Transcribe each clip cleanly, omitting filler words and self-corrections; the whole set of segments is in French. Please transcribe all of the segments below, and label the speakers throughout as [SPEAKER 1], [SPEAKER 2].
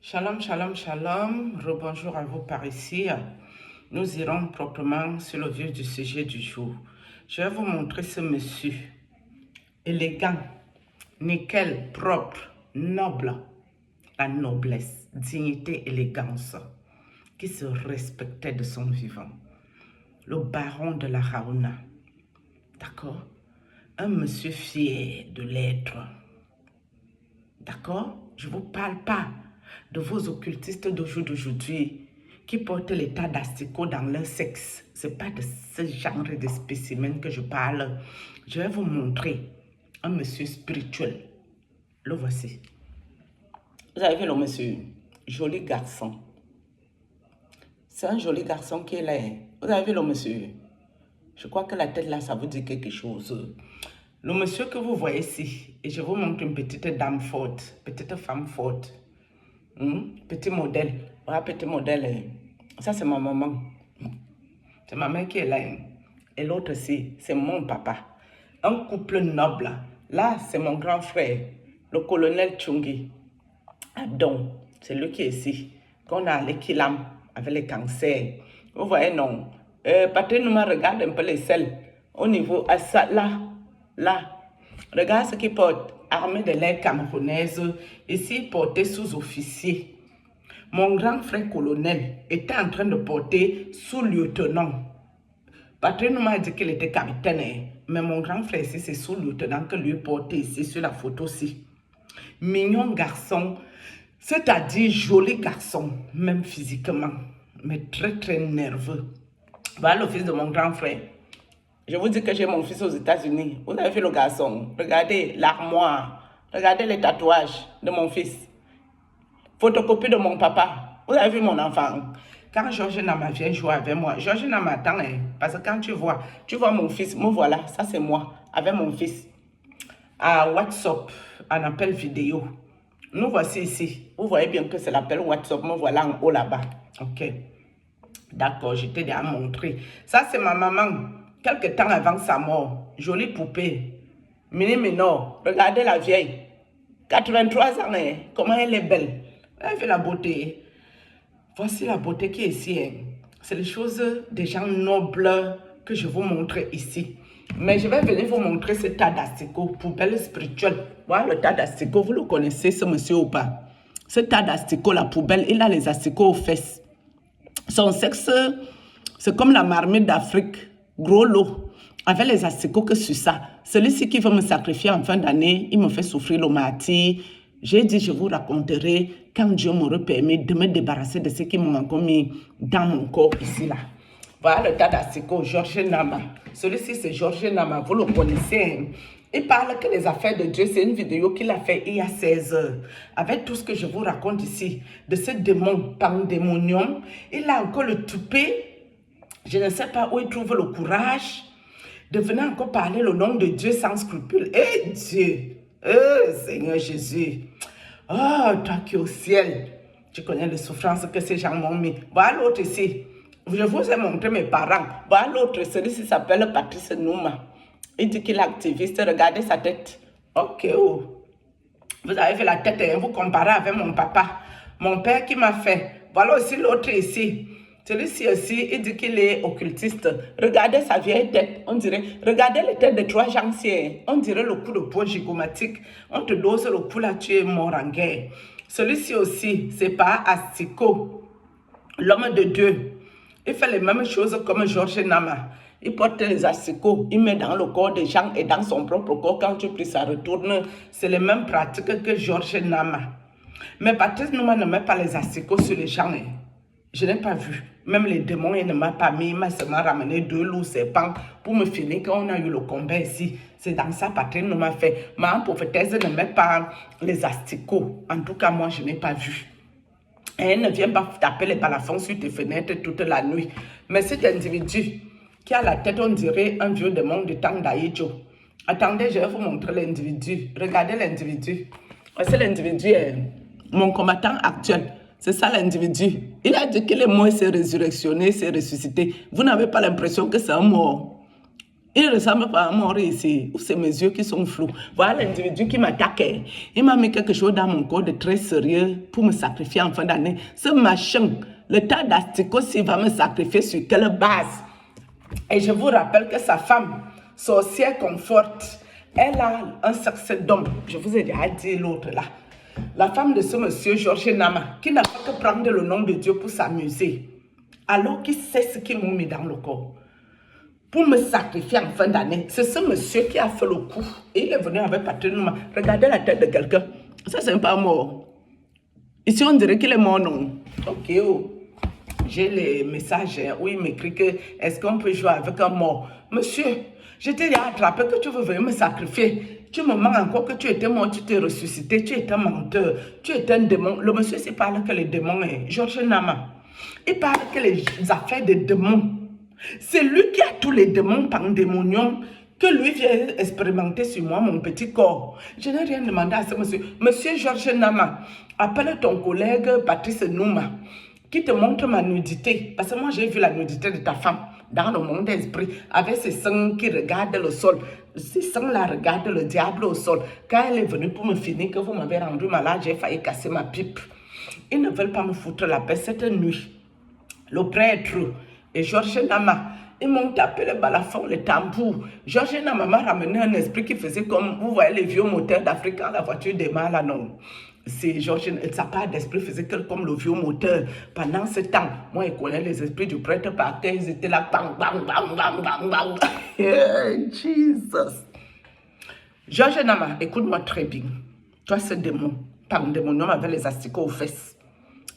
[SPEAKER 1] Shalom, shalom, shalom. Rebonjour à vous par ici. Nous irons proprement sur le vif du sujet du jour. Je vais vous montrer ce monsieur élégant, nickel, propre, noble, la noblesse, dignité, élégance, qui se respectait de son vivant. Le baron de la Raouna. D'accord? Un monsieur fier de l'être. D'accord? Je ne vous parle pas de vos occultistes d'aujourd'hui qui portent l'état d'asticot dans leur sexe. Ce n'est pas de ce genre de spécimen que je parle. Je vais vous montrer un monsieur spirituel. Le voici. Vous avez vu le monsieur? Joli garçon. C'est un joli garçon qui est là. Vous avez vu le monsieur? Je crois que la tête là, ça vous dit quelque chose. Le monsieur que vous voyez ici, et je vous montre une petite dame forte, petite femme forte. Petit modèle. Voilà, petit modèle. Ça, c'est ma maman. C'est ma mère qui est là. Et l'autre aussi, c'est mon papa. Un couple noble. Là, c'est mon grand frère, le colonel Tchungi. Adon, c'est lui qui est ici. Qu'on a les kilam avec les cancers. Vous voyez, non. Patrick nous regarde un peu les selles. Au niveau, à ça, là. Regarde ce qu'il porte. Armée de l'air camerounaise. Ici, porté sous-officier. Mon grand frère colonel était en train de porter sous-lieutenant. Patrick nous m'a dit qu'il était capitaine. Mais mon grand frère ici, c'est sous-lieutenant que lui portait ici sur la photo-ci. Mignon garçon. C'est-à-dire joli garçon, même physiquement. Mais très, très nerveux. Voilà le fils de mon grand frère. Je vous dis que j'ai mon fils aux États-Unis. Vous avez vu le garçon? Regardez l'armoire. Regardez les tatouages de mon fils. Photocopie de mon papa. Vous avez vu mon enfant? Quand Georges Nama vient jouer avec moi, Georges Nama attend, parce que quand tu vois mon fils, me voilà, ça c'est moi, avec mon fils. À WhatsApp, en appel vidéo. Nous voici ici. Vous voyez bien que c'est l'appel WhatsApp, me voilà en haut là-bas. Ok. D'accord, je t'ai déjà montré. Ça c'est ma maman. Quelque temps avant sa mort, jolie poupée, mini minor, regardez la vieille, 83 ans, comment elle est belle, elle fait la beauté. Voici la beauté qui est ici. C'est les choses des gens nobles que je vous montre ici. Mais je vais venir vous montrer ce tas d'asticots, poubelle spirituelle. Voilà le tas d'asticots, vous le connaissez ce monsieur ou pas? Ce tas d'asticots, la poubelle, il a les asticots aux fesses. Son sexe, c'est comme la marmite d'Afrique. Gros lot, avec les asticots que sur ça. Celui-ci qui veut me sacrifier en fin d'année, il me fait souffrir le martyr. J'ai dit, je vous raconterai quand Dieu m'aurait permis de me débarrasser de ce qui m'ont encore mis dans mon corps ici, là. Voilà le tas d'asticots, Georges Nama. Celui-ci, c'est Georges Nama, vous le connaissez. Il parle que les affaires de Dieu, c'est une vidéo qu'il a fait il y a 16 heures. Avec tout ce que je vous raconte ici, de ce démon pandémonium, il a encore le toupet. Je ne sais pas où il trouve le courage de venir encore parler le nom de Dieu sans scrupule. Eh Dieu, Seigneur Jésus, oh toi qui es au ciel, tu connais les souffrances que ces gens m'ont mis. Voilà l'autre ici, je vous ai montré mes parents. Voilà l'autre, celui-ci s'appelle Patrice Nouma. Il dit qu'il est activiste, regardez sa tête. Ok, oh. Vous avez fait la tête, hein, vous comparez avec mon papa, mon père qui m'a fait. Voilà aussi l'autre ici. Celui-ci aussi, il dit qu'il est occultiste. Regardez sa vieille tête, on dirait. Regardez les têtes de 3 gens anciens. On dirait le coup de poing zygomatique. On te dose le coup là, tu es mort en guerre. Celui-ci aussi, c'est pas Asticot, l'homme de Dieu. Il fait les mêmes choses comme Georges Nama. Il porte les asticots, il met dans le corps des gens et dans son propre corps. Quand tu pries, ça retourne. C'est les mêmes pratiques que Georges Nama. Mais Patrice Nouma ne met pas les asticots sur les gens. Je n'ai pas vu. Même les démons, il ne m'a pas mis. Il m'a seulement ramené 2 loups serpents pour me finir quand on a eu le combat ici. C'est dans ça Patrice Nouma fait. Ma prophétesse ne met pas les asticots. En tout cas, moi, je n'ai pas vu. Et elle ne vient pas taper les balafons sur tes fenêtres toute la nuit. Mais cet individu qui a la tête, on dirait un vieux démon du temps d'Aïdjo. Attendez, je vais vous montrer l'individu. Regardez l'individu. C'est l'individu, mon combattant actuel. C'est ça l'individu. Il a dit qu'il est mort, s'est résurrectionné, s'est ressuscité. Vous n'avez pas l'impression que c'est un mort. Il ressemble pas à mort ici, ou c'est mes yeux qui sont flous. Voilà l'individu qui m'attaquait. Il m'a mis quelque chose dans mon corps de très sérieux pour me sacrifier en fin d'année. Ce machin, le tas d'asticots, s'il va me sacrifier sur quelle base? Et je vous rappelle que sa femme, sorcière conforte, elle a un sexe d'homme. Je vous ai déjà dit l'autre là. La femme de ce monsieur Georges Nama, qui n'a pas que prendre le nom de Dieu pour s'amuser, alors qu'il sait ce qu'ils m'ont mis dans le corps pour me sacrifier en fin d'année. C'est ce monsieur qui a fait le coup. Et il est venu avec Patrick Nouma. Regardez la tête de quelqu'un. Ça, c'est pas mort. Ici, on dirait qu'il est mort, non? Ok, oh. J'ai les messages où il m'écrit que est-ce qu'on peut jouer avec un mort? Monsieur, je t'ai attrapé que tu veux venir me sacrifier. Tu me mens encore que tu étais mort, tu t'es ressuscité, tu étais un menteur, tu étais un démon. Le monsieur, il parle que les démons, Georges Nama. Il parle que les affaires des démons. C'est lui qui a tous les démons pandémonium que lui vient expérimenter sur moi, mon petit corps. Je n'ai rien demandé à ce monsieur. Monsieur Georges Nama, appelle ton collègue Patrice Nouma qui te montre ma nudité. Parce que moi, j'ai vu la nudité de ta femme dans le monde d'esprit, avec ses seins qui regardent le sol. Ces seins-là regardent le diable au sol. Quand elle est venue pour me finir, que vous m'avez rendu malade, j'ai failli casser ma pipe. Ils ne veulent pas me foutre la paix cette nuit. Le prêtre et Georges Nama, ils m'ont tapé le balafon, le tambour. Georges Nama m'a ramené un esprit qui faisait comme, vous voyez les vieux moteurs d'Afrique quand la voiture démarre là, non. C'est Georges, sa part d'esprit faisait comme le vieux moteur. Pendant ce temps, moi, je connais les esprits du prêtre par terre, ils étaient là, bang, bang, bang, bang, bang, bang. Jesus. Georges Nama, écoute-moi très bien. Toi, ce démon, pandémonium avec les asticots aux fesses.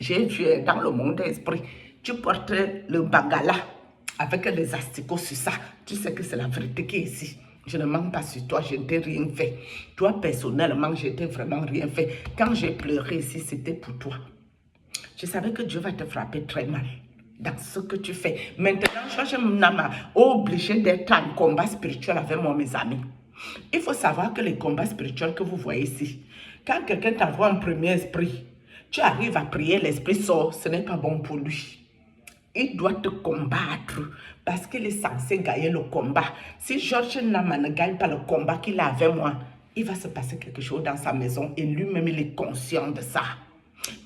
[SPEAKER 1] J'ai vu dans le monde d'esprit, tu portes le bagala avec les asticots sur ça. Tu sais que c'est la vérité qui est ici. Je ne mens pas sur toi, je n'ai rien fait. Toi, personnellement, je n'ai vraiment rien fait. Quand j'ai pleuré ici, c'était pour toi. Je savais que Dieu va te frapper très mal dans ce que tu fais. Maintenant, Georges Nama obligé d'être en combat spirituel avec moi, mes amis. Il faut savoir que les combats spirituels que vous voyez ici, quand quelqu'un t'envoie un premier esprit, tu arrives à prier, l'esprit sort, ce n'est pas bon pour lui. Il doit te combattre parce qu'il est censé gagner le combat. Si Georges Nama ne gagne pas le combat qu'il a avec moi, il va se passer quelque chose dans sa maison et lui-même il est conscient de ça.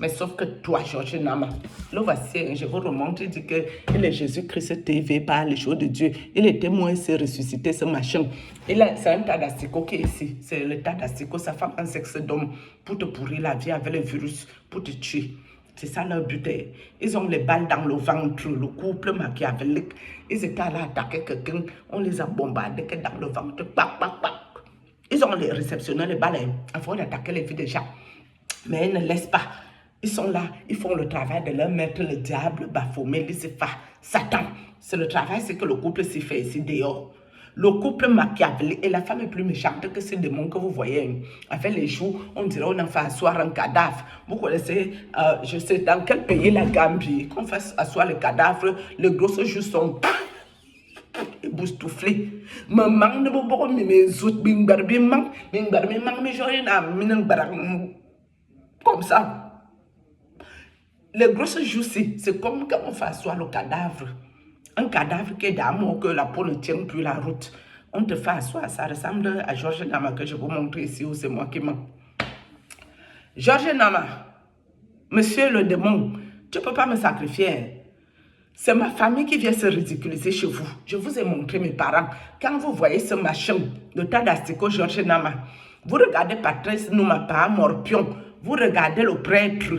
[SPEAKER 1] Mais sauf que toi, Georges Nama, le voici, je vous remonte, il dit qu'il est Jésus-Christ TV par les choses de Dieu. Il était mort, il s'est ressuscité, ce machin. C'est un tas d'asticots qui est ici. C'est le tas d'asticots, sa femme a un sexe d'homme pour te pourrir la vie avec le virus, pour te tuer. C'est ça leur but. Ils ont les balles dans le ventre, le couple machiavélique. Ils étaient allés attaquer quelqu'un, on les a bombardés dans le ventre. Pac, pac, pac. Ils ont les réceptionneurs, les balles, avant d'attaquer les vies des gens. Mais ils ne laissent pas. Ils sont là, ils font le travail de leur maître, le diable, Baphomet, Lucifer, Satan. C'est le travail, c'est que le couple s'y fait ici dehors. Le couple machiavélique et la femme est plus méchante que ces démons que vous voyez. Avec les joues, on dirait on a fait asseoir un cadavre. Vous connaissez, je sais dans quel pays, la Gambie, qu'on fait asseoir le cadavre, les grosses joues sont éboustouflées. Maman ne peut pas me zout, comme ça. Les grosses joues, c'est comme quand on fait asseoir le cadavre. Un cadavre qui est d'amour, que la peau ne tient plus la route. On te fait asseoir, ça ressemble à Georges Nama que je vous montre ici, où c'est moi qui mens. Georges Nama, monsieur le démon, tu ne peux pas me sacrifier. C'est ma famille qui vient se ridiculiser chez vous. Je vous ai montré mes parents. Quand vous voyez ce machin, le tas d'asticots Georges Nama, vous regardez Patrice Nouma, pas Morpion, vous regardez le prêtre.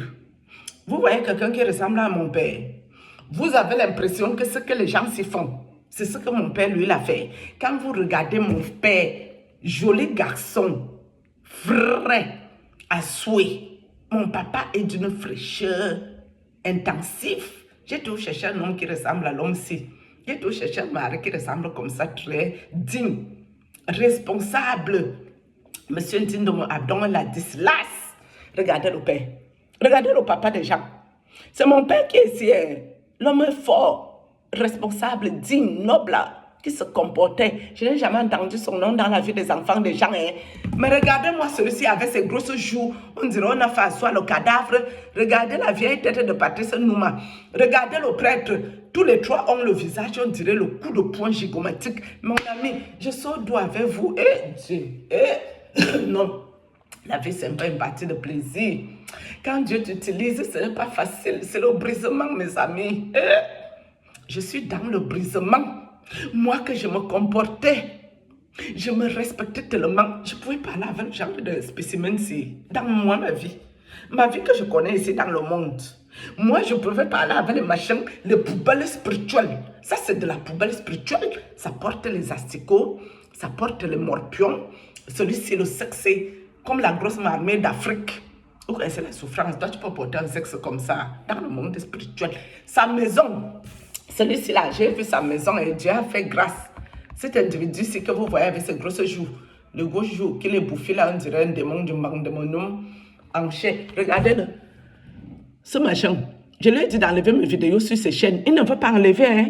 [SPEAKER 1] Vous voyez quelqu'un qui ressemble à mon père. Vous avez l'impression que ce que les gens s'y font, c'est ce que mon père lui l'a fait. Quand vous regardez mon père, joli garçon, frais, à souhait, mon papa est d'une fraîcheur intensive. J'ai toujours cherché un homme qui ressemble à l'homme-ci. J'ai toujours cherché un mari qui ressemble comme ça, très digne, responsable. Monsieur digne de mon abdomen, la dislas. Regardez le père. Regardez le papa des gens. C'est mon père qui est ici. L'homme fort, responsable, digne, noble, qui se comportait. Je n'ai jamais entendu son nom dans la vie des enfants des gens. Mais regardez-moi celui-ci avec ses grosses joues. On dirait on a fait asseoir le cadavre. Regardez la vieille tête de Patrice Nouma. Regardez le prêtre. Tous les trois ont le visage, on dirait le coup de poing gigomatique. Mon ami, je sors d'où avec vous? Dieu, non. La vie, c'est pas une partie de plaisir. Quand Dieu t'utilise, ce n'est pas facile. C'est le brisement, mes amis. Je suis dans le brisement. Moi que je me comportais, je me respectais tellement. Je pouvais parler avec le genre de spécimen ici, dans moi, ma vie. Ma vie que je connais ici dans le monde. Moi, je pouvais parler avec les machins, les poubelles spirituelles. Ça, c'est de la poubelle spirituelle. Ça porte les asticots, ça porte les morpions. Celui-ci, le sexe, c'est comme la grosse marmée d'Afrique. Vous connaissez la souffrance. Toi, tu peux porter un sexe comme ça dans le monde spirituel. Sa maison, celui-ci là, j'ai vu sa maison et Dieu a fait grâce. Cet individu-ci que vous voyez avec ses grosses joues, le gros joue qu'il est bouffé là, on dirait un démon du mandémonum en chair. Regardez-le. Ce machin, je lui ai dit d'enlever mes vidéos sur ses chaînes. Il ne veut pas enlever, hein.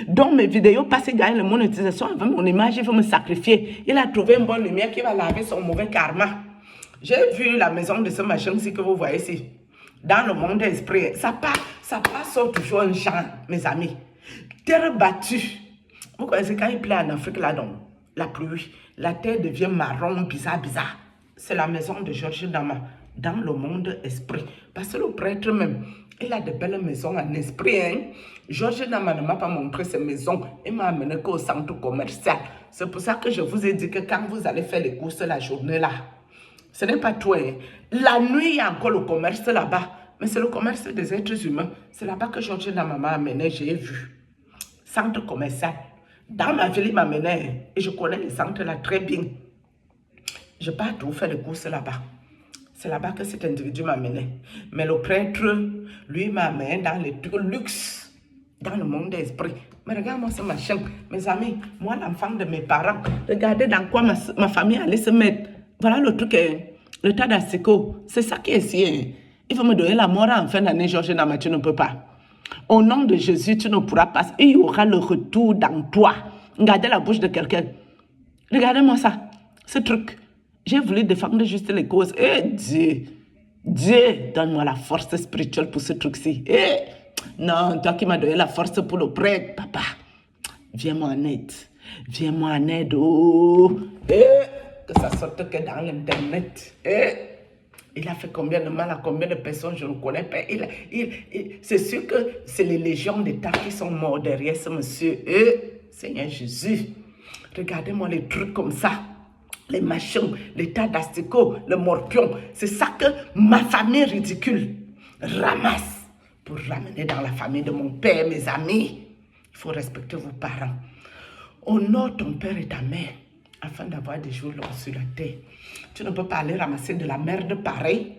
[SPEAKER 1] Donc mes vidéos passent et gagnent la monétisation avec mon image, il veut me sacrifier. Il a trouvé une bonne lumière qui va laver son mauvais karma. J'ai vu la maison de ce machin-ci que vous voyez ici. Dans le monde d'esprit, ça passe toujours un champ, mes amis. Terre battue. Vous connaissez quand il plaît en Afrique, là, donc, la pluie, la terre devient marron, bizarre. C'est la maison de Georges Nama, dans le monde esprit. Parce que le prêtre même, il a de belles maisons en esprit. Hein? Georges Nama ne m'a pas montré ses maisons, il m'a amené qu'au centre commercial. C'est pour ça que je vous ai dit que quand vous allez faire les courses la journée là, ce n'est pas tout. Hein? La nuit, il y a encore le commerce là-bas. Mais c'est le commerce des êtres humains. C'est là-bas que Georges Nama m'a amené, j'ai vu. Centre commercial. Dans ma ville, il m'amenait et je connais les centres là très bien. Je pars tout faire des courses là-bas. C'est là-bas que cet individu m'amenait. Mais le prêtre, lui, m'amène dans les trucs luxe, dans le monde d'esprit. Mais regarde-moi ce machin, mes amis, moi, l'enfant de mes parents, regardez dans quoi ma famille allait se mettre. Voilà le truc, le tas d'asticot. C'est ça qui est ici. Il faut me donner la mort en fin d'année, Georges Nama, tu ne peux pas. Au nom de Jésus, tu ne pourras pas. Il y aura le retour dans toi. Regardez la bouche de quelqu'un. Regardez-moi ça. Ce truc. J'ai voulu défendre juste les causes. Dieu, donne-moi la force spirituelle pour ce truc-ci. Non, toi qui m'as donné la force pour le prêtre, papa. Viens-moi en aide. Viens-moi en aide. Oh. Que ça sorte que dans l'internet. Il a fait combien de mal à combien de personnes, je ne connais pas. C'est sûr que c'est les légions d'État qui sont morts derrière ce monsieur. Seigneur Jésus, regardez-moi les trucs comme ça. Les machins, les tas d'asticots, le morpion. C'est ça que ma famille ridicule ramasse pour ramener dans la famille de mon père, mes amis. Il faut respecter vos parents. Honore ton père et ta mère afin d'avoir des jours longs sur la terre. Tu ne peux pas aller ramasser de la merde pareille,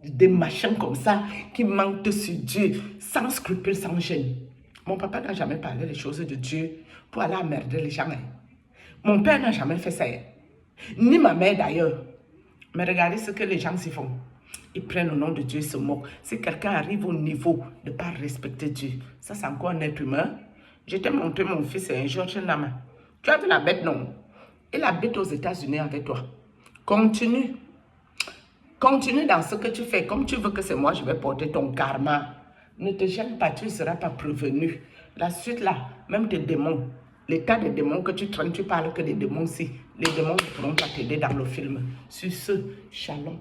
[SPEAKER 1] des machins comme ça qui mentent sur Dieu, sans scrupule, sans gêne. Mon papa n'a jamais parlé des choses de Dieu pour aller emmerder les gens. Mon père n'a jamais fait ça. Ni ma mère d'ailleurs. Mais regardez ce que les gens s'y font. Ils prennent le nom de Dieu et se moquent. Si quelqu'un arrive au niveau de ne pas respecter Dieu, ça c'est encore un être humain. Je t'ai montré mon fils, c'est un Georges Nama. Tu as vu la bête, non? Il habite aux États-Unis avec toi. Continue. Continue dans ce que tu fais. Comme tu veux que c'est moi, je vais porter ton karma. Ne te gêne pas, tu ne seras pas prévenu. La suite là, même tes démons, l'état des démons que tu traînes, tu parles que des démons si. Les démons ne pourront pas t'aider dans le film. Sur ce, shalom.